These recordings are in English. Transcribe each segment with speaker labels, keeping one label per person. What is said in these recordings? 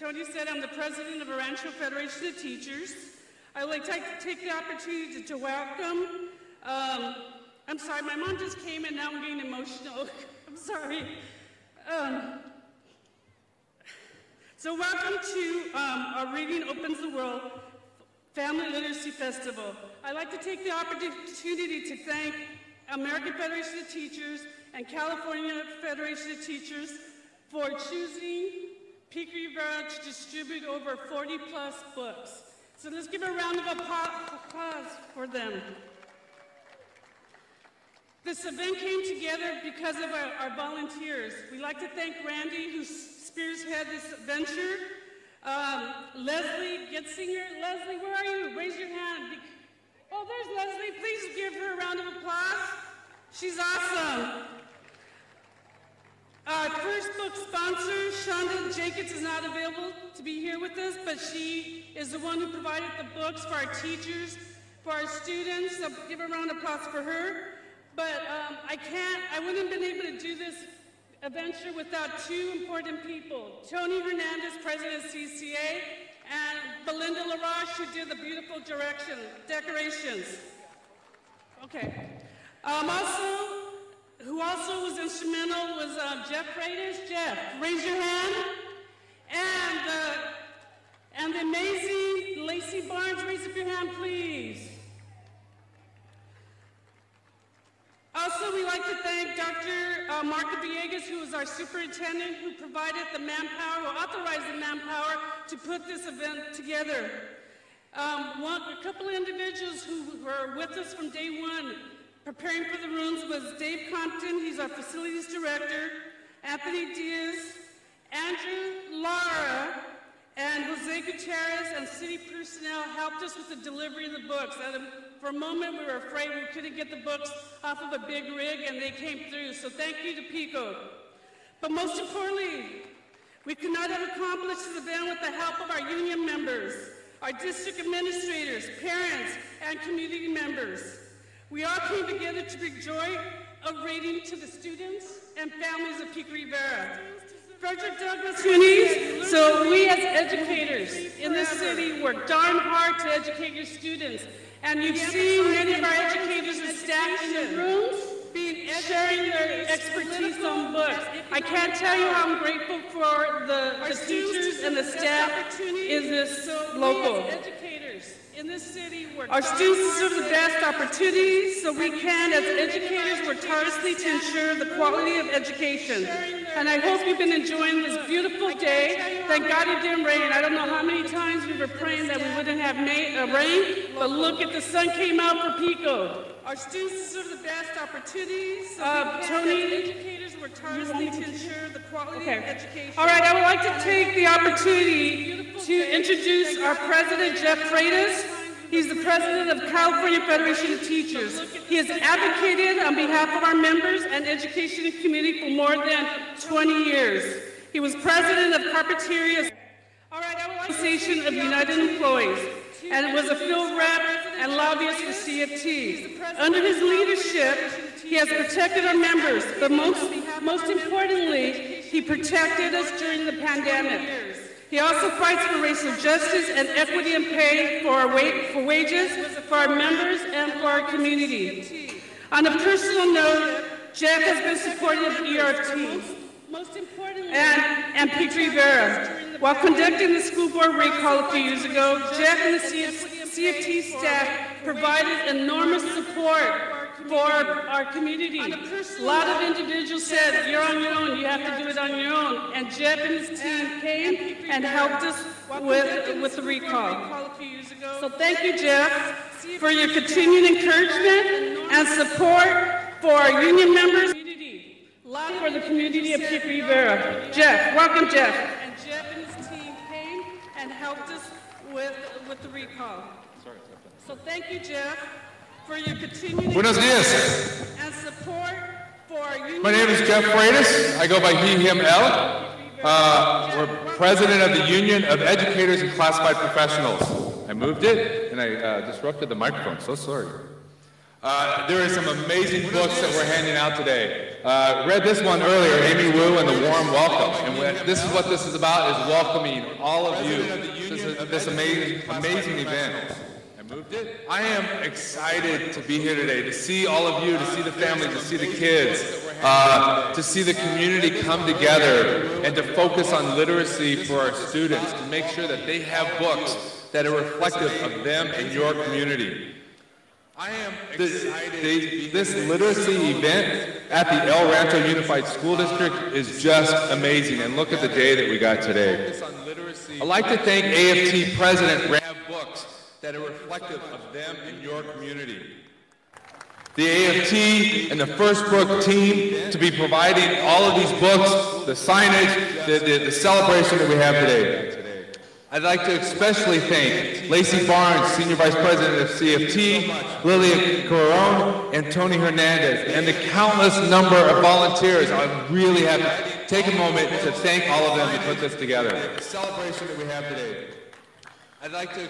Speaker 1: Tony said, I'm the president of Rancho Federation of Teachers. I would like to take the opportunity to welcome, I'm sorry, my mom just came and now I'm getting emotional. I'm sorry. So welcome to our Reading Opens the World Family Literacy Festival. I'd like to take the opportunity to thank American Federation of Teachers and California Federation of Teachers for choosing Pico Rivera to distribute over 40-plus books. So let's give a round of applause for them. This event came together because of our volunteers. We'd like to thank Randy, who spearheaded this venture. Leslie Getzinger. Leslie, where are you? Raise your hand. Oh, there's Leslie. Please give her a round of applause. She's awesome. Our first book sponsor, Shonda Jacobs, is not available to be here with us, but she is the one who provided the books for our teachers, for our students. So give a round of applause for her. But I wouldn't have been able to do this adventure without two important people. Tony Hernandez, president of CCA, and Belinda LaRoche, who did the beautiful decorations. Okay. Who also was instrumental was Jeff Freitas. Jeff, raise your hand. And the amazing Lacey Barnes, raise up your hand, please. Also, we'd like to thank Dr. Marco Villegas, who was our superintendent, who provided the manpower, who authorized the manpower to put this event together. A couple of individuals who were with us from day one, preparing for the rooms, was Dave Compton, he's our facilities director, Anthony Diaz, Andrew Lara, and Jose Gutierrez, and city personnel helped us with the delivery of the books. For a moment, we were afraid we couldn't get the books off of a big rig, and they came through. So thank you to Pico. But most importantly, we could not have accomplished this event with the help of our union members, our district administrators, parents, and community members. We all came together to bring joy of reading to the students and families of Pico Rivera. Frederick Douglass County, so we as educators in this city work darn hard to educate your students. And you've seen many of our educators and staff in the rooms sharing their expertise on books. I can't tell you how I'm grateful for the teachers and the staff in this local. Our students deserve the best opportunities, so we can, as educators, work tirelessly to ensure the quality of education. And I hope you've been enjoying this beautiful day. Thank God it didn't rain. I don't know how many times we were praying that we wouldn't have rain, but look at the sun came out for Pico. Our students deserve the best opportunities, so Tony, as educators, work tirelessly to ensure the quality of education. All right, I would like to take the opportunity to introduce our president, Jeff Freitas. He's the president of California Federation of Teachers. He has advocated on behalf of our members and education community for more than 20 years. He was president of Carpinteria Association of United Employees, and was a field rep and lobbyist for CFT. Under his leadership, he has protected our members, but most importantly, he protected us during the pandemic. He also fights for racial justice and equity in pay for wages for our members and for our community. On a personal note, Jeff has been supportive of ERT and Pico Rivera. While conducting the school board recall a few years ago, Jeff and the CFT staff provided enormous support for our community. A lot of individuals said, you're on your own, you have to do it on your own. And Jeff and his team came and helped us with the recall. So thank you, Jeff, for your continued encouragement and support for our union members, for the community of Pico Rivera. Jeff, welcome, Jeff. And Jeff and his team came and helped us with the recall. So thank you, Jeff, for your continued
Speaker 2: Buenos dias.
Speaker 1: And support for our union.
Speaker 2: My name is Jeff Freitas. I go by he, him, L. We're president of the Union of Educators and Classified Professionals. I moved it and I disrupted the microphone. So sorry. There are some amazing books that we're handing out today. Read this one earlier, Amy Wu and the warm welcome. And this is what this is about, is welcoming all of you to this amazing event. I moved it. I am excited to be here today, to see all of you, to see the families, to see the kids, to see the community come together and to focus on literacy for our students, to make sure that they have books that are reflective of them and your community. I am excited. This literacy event at the El Rancho Unified School District is just amazing, and look at the day that we got today. I'd like to thank AFT President Randy books that are reflective of them and your community. The AFT and the First Book team to be providing all of these books, the signage, the celebration that we have today. I'd like to especially thank Lacey Barnes, Senior Vice President of CFT, Lilia Coron, and Tony Hernandez, and the countless number of volunteers. I really have to take a moment to thank all of them to put this together. The celebration that we have today. I'd like to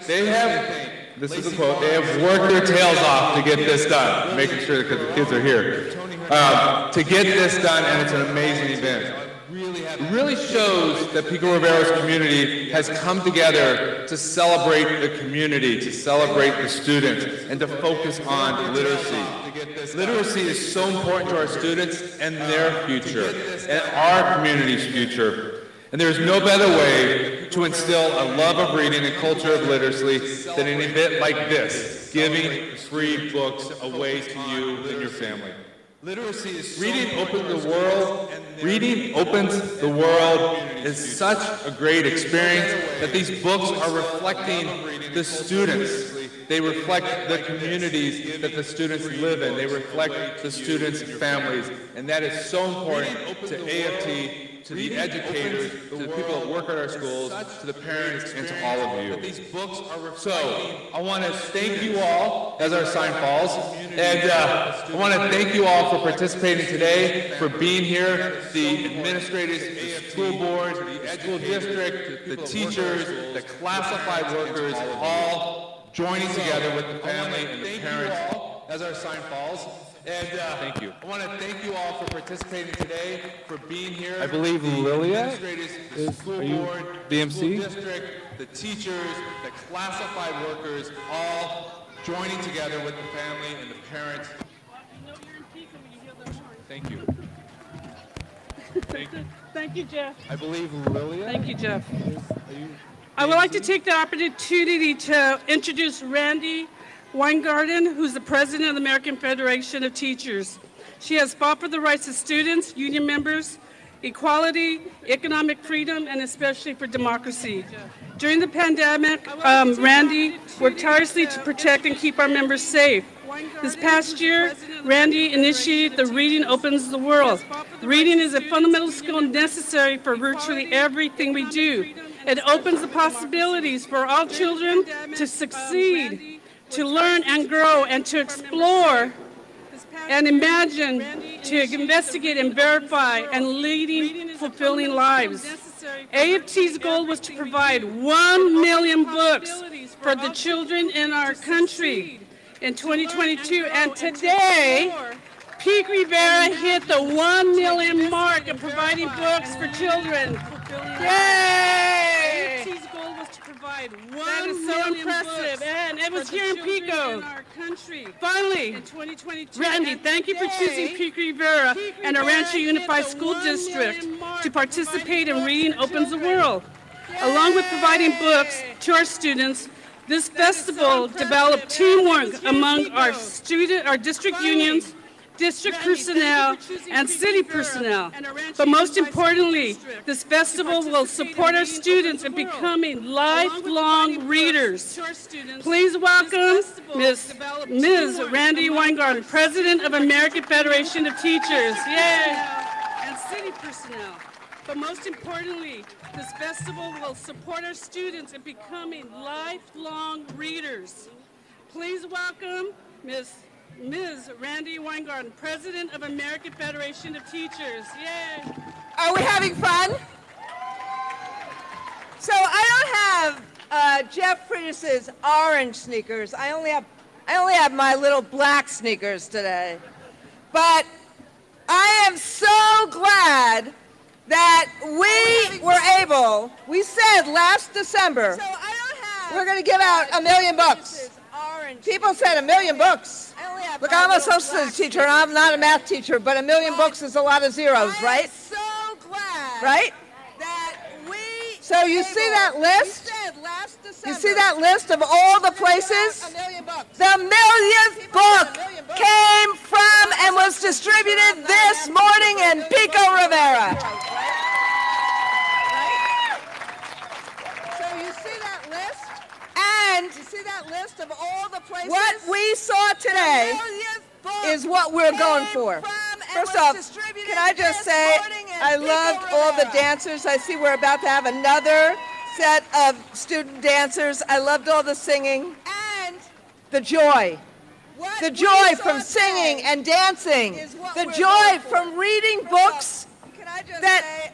Speaker 2: this is a quote, they have worked their tails off to get this done, making sure that the kids are here, to get this done, and it's an amazing event. It really shows that Pico Rivero's community has come together to celebrate the community, to celebrate the students, and to focus on literacy. Literacy is so important to our students and their future, and our community's future. And there is no better way to instill a love of reading and culture of literacy than an event like this, giving free books away to you and your family. Literacy is reading opens the world. Reading opens the world is such a great experience that these books are reflecting the students. They reflect the communities that the students live in. They reflect the students' families, and that is so important to AFT, to the educators, to the people that work at our schools, to the parents, and to all of you. So, I want to thank you all as our sign falls, and I want to thank you all for participating today, for being here, the administrators, the school board, the school district, the teachers, the classified workers, all joining together with the family and the parents as our sign falls. And thank you. I want to thank you all for participating today, for being here. I believe Lilia is board, the MC? The school district, the teachers, the classified workers, all joining together with the family and the parents. Thank you. Thank you.
Speaker 1: Thank you, Jeff.
Speaker 2: I believe Lilia.
Speaker 1: Thank you, Jeff. I would like to take the opportunity to introduce Randy Weingarten, who's the president of the American Federation of Teachers. She has fought for the rights of students, union members, equality, economic freedom, and especially for democracy. During the pandemic, Randy worked tirelessly to protect and keep our members safe. This past year, Randy initiated the Reading Opens the World. Reading is a fundamental skill necessary for virtually everything we do. It opens the possibilities for all children to succeed, to learn and grow, and to explore and imagine, to investigate and verify, and leading fulfilling lives. AFT's goal was to provide 1 million books for the children in our country in 2022, and today, Pico Rivera hit the 1 million mark of providing books for children. Yay! AFT's goal was to provide 1 that is so impressive, and it was here in Pico. In our country. Finally, in 2022, Randy, thank you for choosing Pico Rivera and our Rancho Unified School District to participate in Reading Opens the World. Along with providing books to our students, this festival developed teamwork among our district unions, district personnel, and city personnel. But most importantly, this festival will support our students in becoming lifelong readers. Please welcome Ms. Randy Weingarten, President of American Federation of Teachers. Yay! And city personnel. But most importantly, this festival will support our students in becoming lifelong readers. Please welcome Ms. Randy Weingarten, President of American Federation of Teachers. Yay!
Speaker 3: Are we having fun? So I don't have Jeff Freitas's orange sneakers. I only have my little black sneakers today. But I am so glad that we said last December, we're going to give out 1 million books. People said 1 million books. Look, I'm a social studies teacher, and I'm not a math teacher, but 1 million books is a lot of zeros, right? So glad, right? So you see that list? You see that list of all the places? The 1,000th book came from and was distributed this morning in Pico Rivera. So you see that list? And you see that list of all the places? What we saw today is what we're going for. First off, can I just say, I loved all the dancers. I see we're about to have another set of student dancers. I loved all the singing. And the joy. The joy from singing and dancing. The joy from reading books that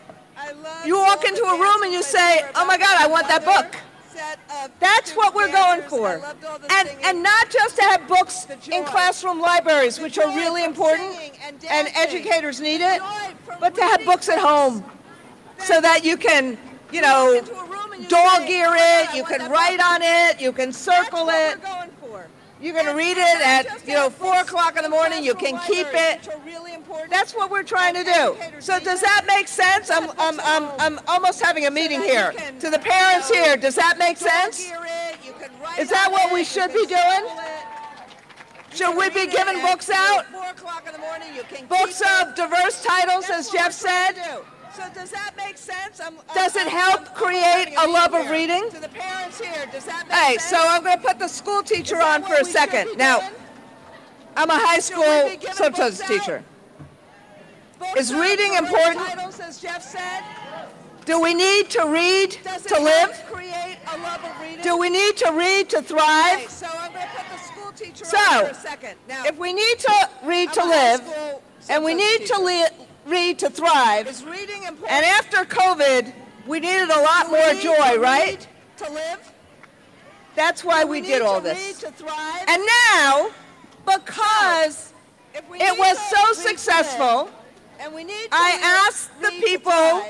Speaker 3: you walk into a room and you say, oh my God, I want that book. That's what we're going for. And not just to have books in classroom libraries, which are really important, and educators need it, but to have books at home so that you can, you know, dog ear it, you can write on it, you can circle it. You're going to read it at, 4 o'clock in the morning, you can keep it. That's what we're trying to do. So does that make sense? I'm almost having a meeting here. To the parents here, does that make sense? Is that what we should be doing? Should we be giving books out? Books of diverse titles, as Jeff said? So does that make sense? Does it help create a love of reading? To the parents here, does that make sense? So I'm going to put the school teacher on for a second. Now, I'm a high school social studies teacher. Is reading important? Do we need to read to live? Do we need to read to thrive? So I'm going to put the school teacher on for a second. Now, if we need to read to live, and we need to read to thrive, and after COVID, we needed a lot more joy, right? To live. That's why we did all this. And now, because it was so successful, I asked the people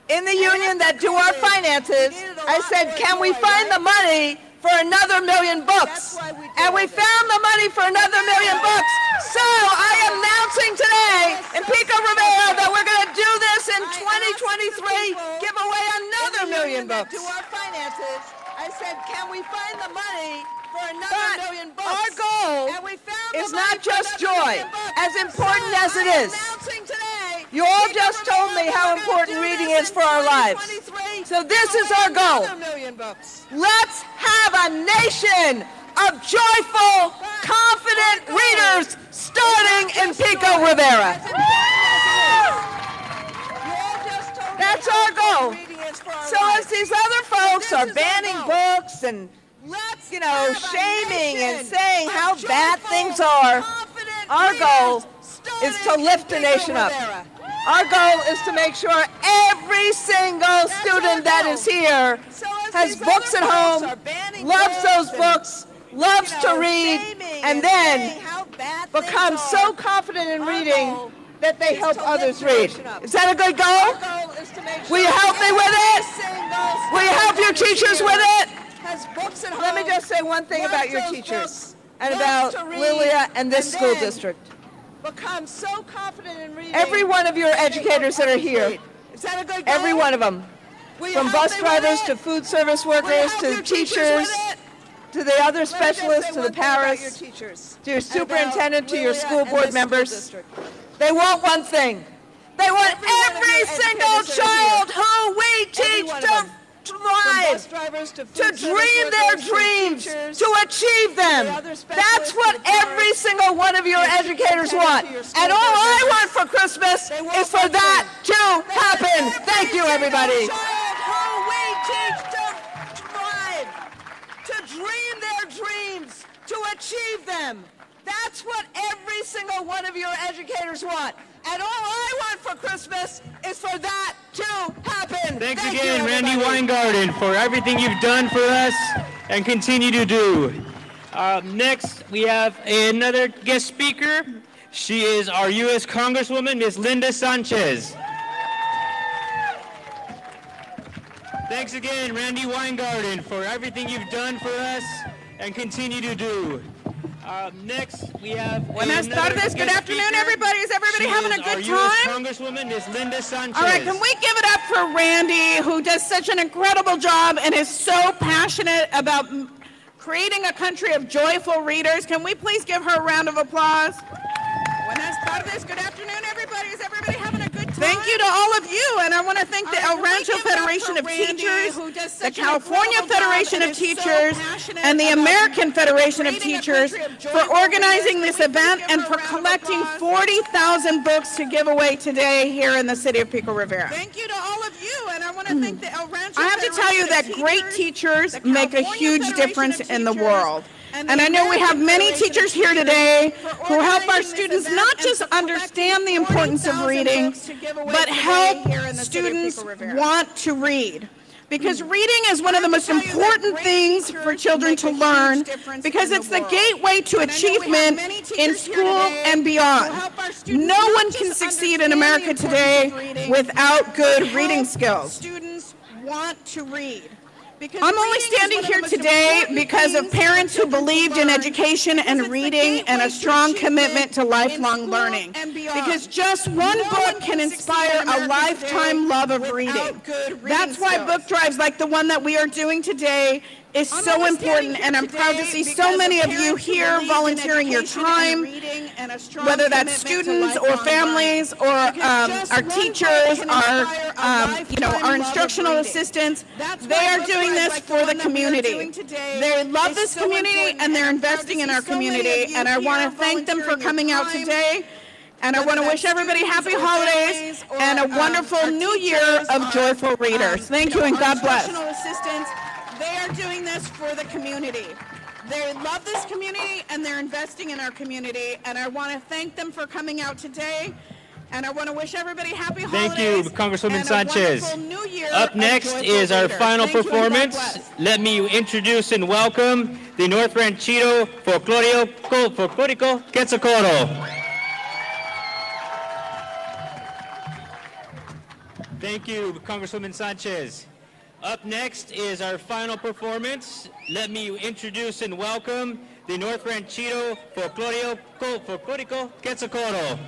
Speaker 3: in the union that do our finances, I said, can we find the money for another 1 million books? And we found the money for another 1 million books. So I am announcing today in Pico Rivera that we're going to do this in 2023, give away another 1 million books. To our finances, I said, can we find the money for another 1 million books? Our goal is not just joy, as important as it is. You all just told me how important reading is for our lives. So this is our goal. Let's have a nation of joyful, confident readers starting in Pico Rivera. That's our goal. So as these other folks are banning books and, shaming and saying how bad things are, our goal is to lift the nation up. Our goal is to make sure every single student that is here has books at home, loves those books, loves to read, and then becomes so confident in reading that they help others read. Is that a good goal? Will you help me with it? Will you help your teachers with it? Let me just say one thing about your teachers and about Lilia and this school district. Become so confident in reading. Every one of your educators that are here, every one of them, from bus drivers to food service workers to teachers, to the other specialists, to the paras, to your superintendent, to your school board members, they want one thing. They want every single child who we teach to thrive, to dream their dreams, to achieve them. That's what every single one of your educators want. And all I want for Christmas is for that to happen. Thank you, everybody. Who we teach to thrive, to dream their dreams, to achieve them. That's what every single one of your educators want. And all I want for Christmas is for that to happen.
Speaker 4: Thanks again, Randy Weingarten, for everything you've done for us and continue to do. Next, we have another guest speaker. She is our U.S. Congresswoman, Ms. Linda Sanchez. Thanks again, Randi Weingarten, for everything you've done for us and continue to do. Next, we have
Speaker 3: Buenas tardes, good afternoon, everybody. Is everybody having a good time?
Speaker 4: Congresswoman, Ms. Linda Sanchez.
Speaker 3: All right, can we give it up for Randi, who does such an incredible job and is so passionate about creating a country of joyful readers. Can we please give her a round of applause? Buenas tardes, good afternoon, everybody. Is everybody having a good time? Thank you to all of you, and I want to thank the El Rancho Federation of Teachers, the California Federation of Teachers, and the American Federation of Teachers for organizing this event and for collecting 40,000 books to give away today here in the city of Pico Rivera. Thank you to all of you, and I want to thank the El Rancho Federation. I have to tell you that great teachers make a huge difference in the world. And I know we have many teachers here today who help our students not just understand the importance of reading, but help students want to read. Because reading is one of the most important things for children to learn, because it's the gateway to achievement in school and beyond. No one can succeed in America today without good reading skills. Students want to read. I'm only standing here today because of parents who believed in education and reading and a strong commitment to lifelong learning. Because just one book can inspire a lifetime love of reading. That's why book drives like the one that we are doing today is so important, and I'm proud to see so many of you here volunteering your time, whether that's students or families or our teachers, our instructional assistants. They are doing this for the community. They love this community and they're investing in our community, and I want to thank them for coming out today. And I want to wish everybody happy holidays and a wonderful new year of joyful readers. Thank you and God bless. They are doing this for the community. They love this community and they're investing in our community, and I want to thank them for coming out today. And I want to wish everybody happy holidays.
Speaker 4: Thank you, Congresswoman Sanchez. Up next is our final performance. Let me introduce and welcome the North Ranchito Folclorico Quetzalcoatl. Thank you, Congresswoman Sanchez. Up next is our final performance. Let me introduce and welcome the North Ranchito Folclorico Quetzalcoatl.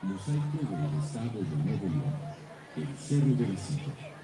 Speaker 5: Mosaico del Estado de Nuevo León, el Cerro de la Silla.